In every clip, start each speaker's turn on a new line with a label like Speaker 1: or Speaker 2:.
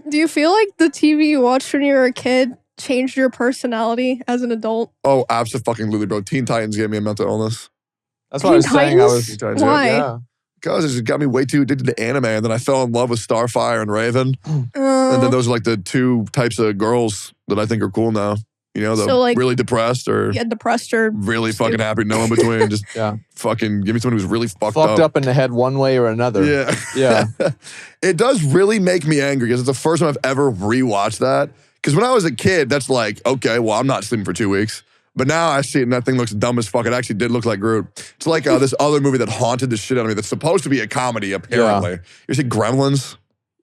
Speaker 1: Do you feel like the TV you watched when you were a kid changed your personality as an adult?
Speaker 2: Oh, absolutely, bro. Teen Titans gave me a mental illness.
Speaker 3: That's what I was saying.
Speaker 2: Teen Titans,
Speaker 1: Why?
Speaker 3: Yeah.
Speaker 2: Because it just got me way too addicted to anime, and then I fell in love with Starfire and Raven. And then those are like the two types of girls that I think are cool now. You know, the
Speaker 1: So, like,
Speaker 2: really depressed or
Speaker 1: depressed or
Speaker 2: really fucking happy, no in between. Just fucking give me someone who's really fucked
Speaker 3: up in the head one way or another.
Speaker 2: Yeah.
Speaker 3: Yeah.
Speaker 2: It does really make me angry because it's the first time I've ever rewatched that. Because when I was a kid, that's like, okay, well, I'm not sleeping for 2 weeks. But now I see it and that thing looks dumb as fuck. It actually did look like Groot. It's like this other movie that haunted the shit out of me that's supposed to be a comedy, apparently. You see Gremlins?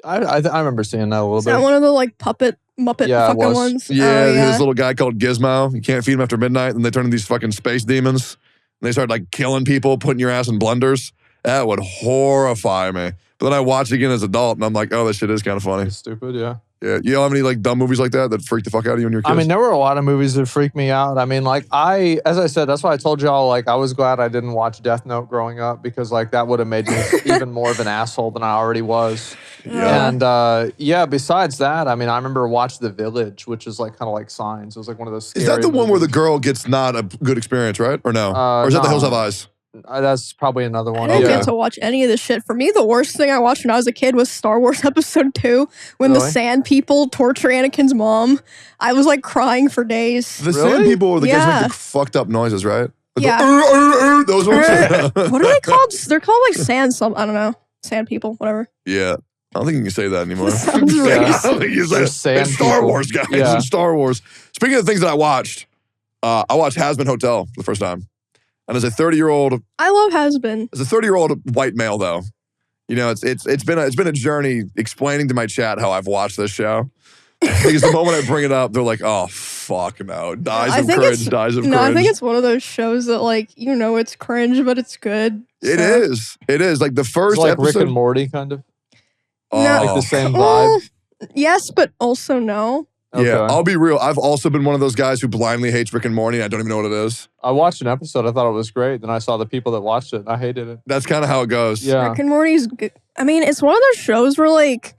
Speaker 3: I remember seeing that a little bit.
Speaker 1: Is that one of the like Muppet fucking ones?
Speaker 2: Yeah, this little guy called Gizmo. You can't feed him after midnight, and they turn into these fucking space demons. And they start like killing people, putting your ass in blenders. That would horrify me. But then I watch it again as an adult, and I'm like, oh, this shit is kind of funny.
Speaker 3: It's stupid, yeah.
Speaker 2: Yeah, you don't have any like dumb movies like that freak the fuck out of you when you're kids?
Speaker 3: I mean, there were a lot of movies that freaked me out. I mean, like as I said, that's why I told y'all, like, I was glad I didn't watch Death Note growing up because like that would have made me even more of an asshole than I already was.
Speaker 2: Yeah.
Speaker 3: And besides that, I mean, I remember watching The Village, which is like kind of like Signs. It was like one of those scary
Speaker 2: Is that the one where the
Speaker 3: movies.
Speaker 2: girl gets not a good experience, right? Or no? Or is that The Hills Have Eyes?
Speaker 3: That's probably another one.
Speaker 1: I didn't get to watch any of this shit. For me, the worst thing I watched when I was a kid was Star Wars Episode 2, when the Sand People torture Anakin's mom. I was like crying for days.
Speaker 2: The Sand People are the guys who make the fucked up noises, right?
Speaker 1: Yeah.
Speaker 2: Those ones.
Speaker 1: What are they called? They're called like I don't know. Sand People, whatever.
Speaker 2: Yeah. I don't think you can say that anymore.
Speaker 1: That sounds racist.
Speaker 2: I don't think you can say that. It's Star Wars, guys.
Speaker 3: Yeah.
Speaker 2: It's Star Wars. Speaking of things that I watched Hazbin Hotel for the first time. And as a 30-year-old,
Speaker 1: I love Hazbin.
Speaker 2: As a 30-year-old white male, though, you know, it's been a journey explaining to my chat how I've watched this show. Because the moment I bring it up, they're like, "Oh fuck no!" Dies of cringe.
Speaker 1: I think it's one of those shows that like it's cringe, but it's good.
Speaker 2: It is. It is like the first
Speaker 3: like
Speaker 2: episode.
Speaker 3: Rick and Morty, kind of.
Speaker 1: No.
Speaker 3: Like the same vibe.
Speaker 1: Yes, but also no.
Speaker 3: Okay.
Speaker 2: Yeah, I'll be real. I've also been one of those guys who blindly hates Rick and Morty. And I don't even know what it is.
Speaker 3: I watched an episode. I thought it was great. Then I saw the people that watched it. And I hated it.
Speaker 2: That's kind of how it goes.
Speaker 3: Yeah.
Speaker 1: Rick and Morty's good. I mean, it's one of those shows where like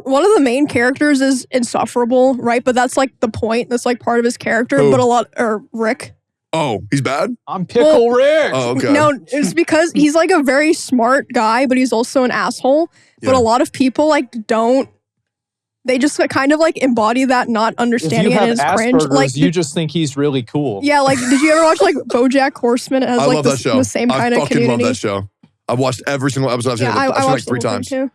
Speaker 1: one of the main characters is insufferable, right? But that's like the point. That's like part of his character.
Speaker 2: Who?
Speaker 1: But Rick.
Speaker 2: Oh, he's bad?
Speaker 3: I'm Pickle Rick.
Speaker 2: Oh, okay.
Speaker 1: No, it's because he's like a very smart guy, but he's also an asshole.
Speaker 2: Yeah.
Speaker 1: But a lot of people like don't. They just kind of like embody that not understanding it as cringe. Like
Speaker 3: you just think he's really cool.
Speaker 1: Yeah, like did you ever watch like BoJack Horseman? It has
Speaker 2: I
Speaker 1: like
Speaker 2: love that show.
Speaker 1: the same kind of
Speaker 2: I fucking
Speaker 1: community.
Speaker 2: love that show. I've watched every single episode. I've seen it.
Speaker 1: I
Speaker 2: I've seen it like
Speaker 1: watched
Speaker 2: 3
Speaker 1: the whole
Speaker 2: times.
Speaker 1: thing, too.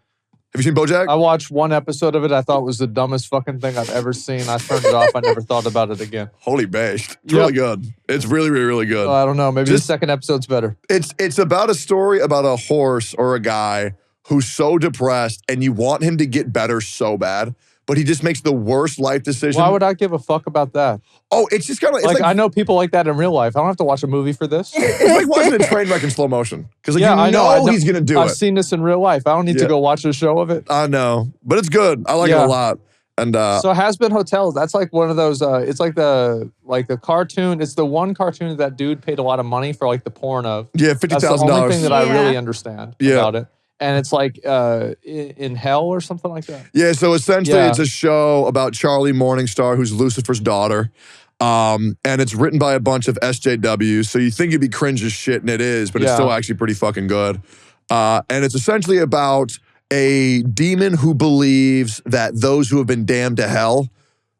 Speaker 2: Have you seen BoJack?
Speaker 3: I watched one episode of it. I thought it was the dumbest fucking thing I've ever seen. I turned it off. I never thought about it again.
Speaker 2: Holy bashed. It's really good. It's really, really, really good.
Speaker 3: I don't know. Maybe the second episode's better.
Speaker 2: It's about a story about a horse or a guy who's so depressed and you want him to get better so bad, but he just makes the worst life decision.
Speaker 3: Why would I give a fuck about that?
Speaker 2: Oh, it's just kind of
Speaker 3: like I know people like that in real life. I don't have to watch a movie for this.
Speaker 2: It's like watching a train wreck in slow motion. Because like,
Speaker 3: I know
Speaker 2: he's going to do it.
Speaker 3: I've seen this in real life. I don't need to go watch a show of it.
Speaker 2: I know. But it's good. I like it a lot. And
Speaker 3: so Hazbin Hotel, that's like one of those, it's like the cartoon. It's the one cartoon that dude paid a lot of money for like the porn of.
Speaker 2: Yeah, $50,000.
Speaker 3: That's the only thing that I really understand about it. And it's like in hell or something like that.
Speaker 2: Yeah, so essentially it's a show about Charlie Morningstar, who's Lucifer's daughter. And it's written by a bunch of SJWs. So you think it'd be cringe as shit, and it is, but it's still actually pretty fucking good. And it's essentially about a demon who believes that those who have been damned to hell,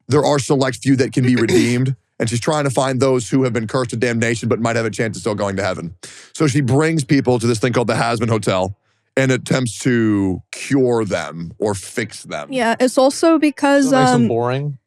Speaker 2: there are select few that can be redeemed. And she's trying to find those who have been cursed to damnation but might have a chance of still going to heaven. So she brings people to this thing called the Hazbin Hotel and attempts to cure them or fix them.
Speaker 1: Yeah, it's also because
Speaker 3: makes them boring.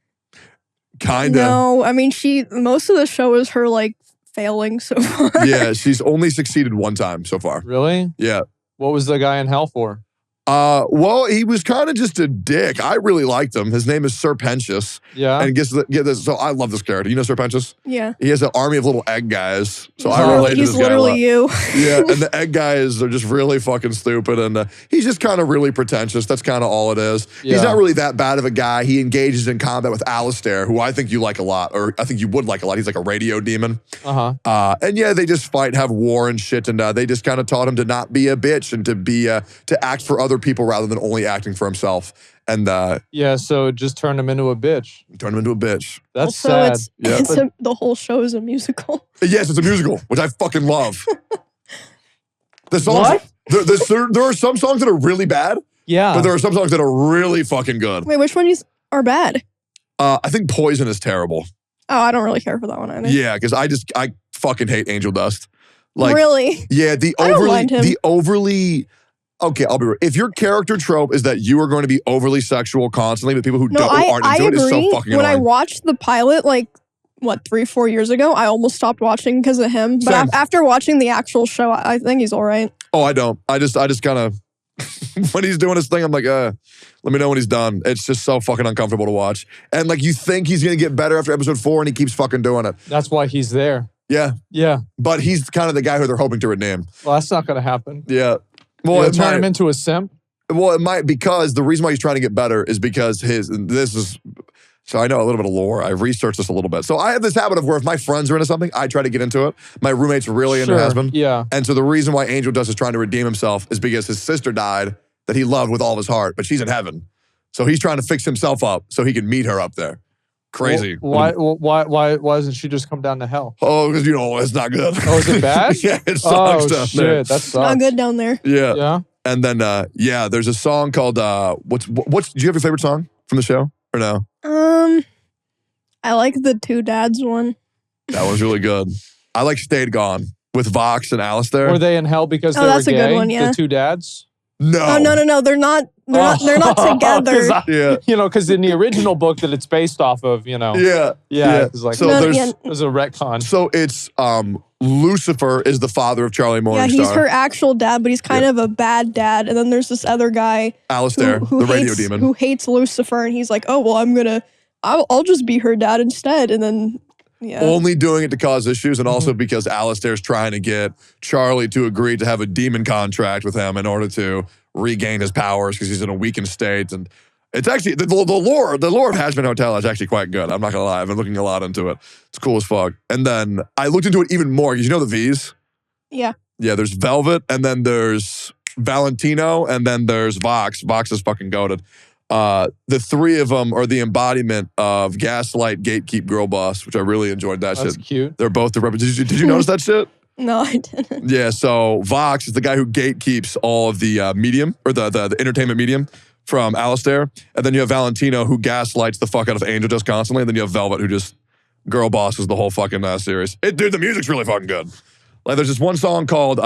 Speaker 2: Kinda.
Speaker 1: No, I mean most of the show is her like failing so far.
Speaker 2: Yeah, she's only succeeded 1 time so far.
Speaker 3: Really?
Speaker 2: Yeah.
Speaker 3: What was the guy in hell for?
Speaker 2: Well, he was kind of just a dick. I really liked him. His name is Serpentius.
Speaker 3: Yeah.
Speaker 2: And get this. So I love this character. You know Serpentius?
Speaker 1: Yeah.
Speaker 2: He has an army of little egg guys. So I relate to this guy a lot.
Speaker 1: He's literally you.
Speaker 2: Yeah, and the egg guys are just really fucking stupid, and he's just kind of really pretentious. That's kind of all it is. Yeah. He's not really that bad of a guy. He engages in combat with Alistair, who I think you like a lot, or I think you would like a lot. He's like a radio demon. And yeah, they just fight, have war and shit, and they just kind of taught him to not be a bitch and to be to act for other other people rather than only acting for himself. And
Speaker 3: yeah, so it just turned him into a bitch.
Speaker 2: Turned him into a bitch.
Speaker 3: That's
Speaker 1: also,
Speaker 3: sad.
Speaker 1: The whole show is a musical.
Speaker 2: Yes, it's a musical, which I fucking love. The songs, there are some songs that are really bad.
Speaker 3: Yeah.
Speaker 2: But there are some songs that are really fucking good.
Speaker 1: Wait, which ones are bad?
Speaker 2: I think Poison is terrible.
Speaker 1: Oh, I don't really care for that one either.
Speaker 2: Yeah, because I fucking hate Angel Dust. Like,
Speaker 1: really?
Speaker 2: Yeah,
Speaker 1: I don't mind him.
Speaker 2: Okay, I'll be real. If your character trope is that you are going to be overly sexual constantly with people who aren't into it, it's so fucking annoying.
Speaker 1: When I watched the pilot, like, 3-4 years ago, I almost stopped watching because of him. But after watching the actual show, I think he's all right.
Speaker 2: Oh, I don't. I just kind of, when he's doing his thing, I'm like, let me know when he's done. It's just so fucking uncomfortable to watch. And like, you think he's going to get better after episode 4 and he keeps fucking doing it.
Speaker 3: That's why he's there.
Speaker 2: Yeah.
Speaker 3: Yeah.
Speaker 2: But he's kind of the guy who they're hoping to redeem.
Speaker 3: Well, that's not going to happen.
Speaker 2: Yeah. Well,
Speaker 3: it turn him into a simp?
Speaker 2: Well, it might, because the reason why he's trying to get better is because so I know a little bit of lore. I've researched this a little bit. So I have this habit of where if my friends are into something, I try to get into it. My roommate's really into Hazbin.
Speaker 3: Yeah.
Speaker 2: And so the reason why Angel Dust is trying to redeem himself is because his sister died that he loved with all of his heart, but she's in heaven. So he's trying to fix himself up so he can meet her up there. Crazy.
Speaker 3: Why doesn't she just come down to hell?
Speaker 2: Oh, because it's not good.
Speaker 3: Oh, is it bad?
Speaker 2: Yeah, it sucks down there.
Speaker 3: That sucks.
Speaker 1: Not good down there.
Speaker 2: Yeah.
Speaker 3: Yeah.
Speaker 2: And then there's a song called do you have your favorite song from the show or no?
Speaker 1: I like the Two Dads one.
Speaker 2: That was really good. I like Stayed Gone with Vox and Alistair.
Speaker 3: Were they in hell because they were
Speaker 1: that's
Speaker 3: gay?
Speaker 1: A good one, yeah.
Speaker 3: The two dads?
Speaker 2: No.
Speaker 1: Oh, no. They're not together.
Speaker 3: Because in the original book that it's based off of,
Speaker 2: Yeah.
Speaker 3: It's like,
Speaker 2: so
Speaker 3: there's a retcon.
Speaker 2: So it's Lucifer is the father of Charlie Morningstar.
Speaker 1: Yeah, he's her actual dad, but he's kind of a bad dad. And then there's this other guy,
Speaker 2: Alistair, the radio demon,
Speaker 1: who hates Lucifer, and he's like, oh well, I'll just be her dad instead. And then
Speaker 2: only doing it to cause issues, and also because Alistair's trying to get Charlie to agree to have a demon contract with him in order to regain his powers because he's in a weakened state. And it's actually the lore of Hazbin Hotel is actually quite good. I'm not gonna lie, I've been looking a lot into it. It's cool as fuck. And then I looked into it even more because you know the V's.
Speaker 1: Yeah.
Speaker 2: Yeah. There's Velvet, and then there's Valentino, and then there's Vox. Vox is fucking goated. The three of them are the embodiment of Gaslight, Gatekeep, Girl Boss, which I really enjoyed that shit.
Speaker 3: That's cute.
Speaker 2: They're both the representatives. Did you notice that shit?
Speaker 1: No, I didn't.
Speaker 2: Yeah, so Vox is the guy who gatekeeps all of the medium, or the entertainment medium from Alistair. And then you have Valentino, who gaslights the fuck out of Angel Dust constantly. And then you have Velvet, who just girl bosses the whole fucking series. Dude, the music's really fucking good. Like, there's this one song called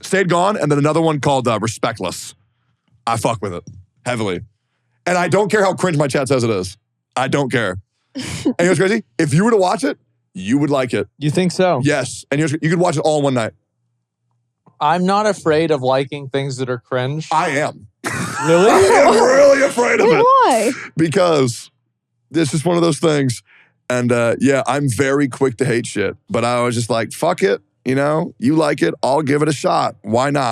Speaker 2: Stayed Gone, and then another one called Respectless. I fuck with it heavily. And I don't care how cringe my chat says it is. I don't care. And you know what's crazy? If you were to watch it, you would like it.
Speaker 3: You think so?
Speaker 2: Yes. And you could watch it all in one night.
Speaker 3: I'm not afraid of liking things that are cringe.
Speaker 2: I am.
Speaker 3: Really?
Speaker 2: I am really afraid of it.
Speaker 1: Why?
Speaker 2: Because this is one of those things. And I'm very quick to hate shit. But I was just like, fuck it. You like it. I'll give it a shot. Why not?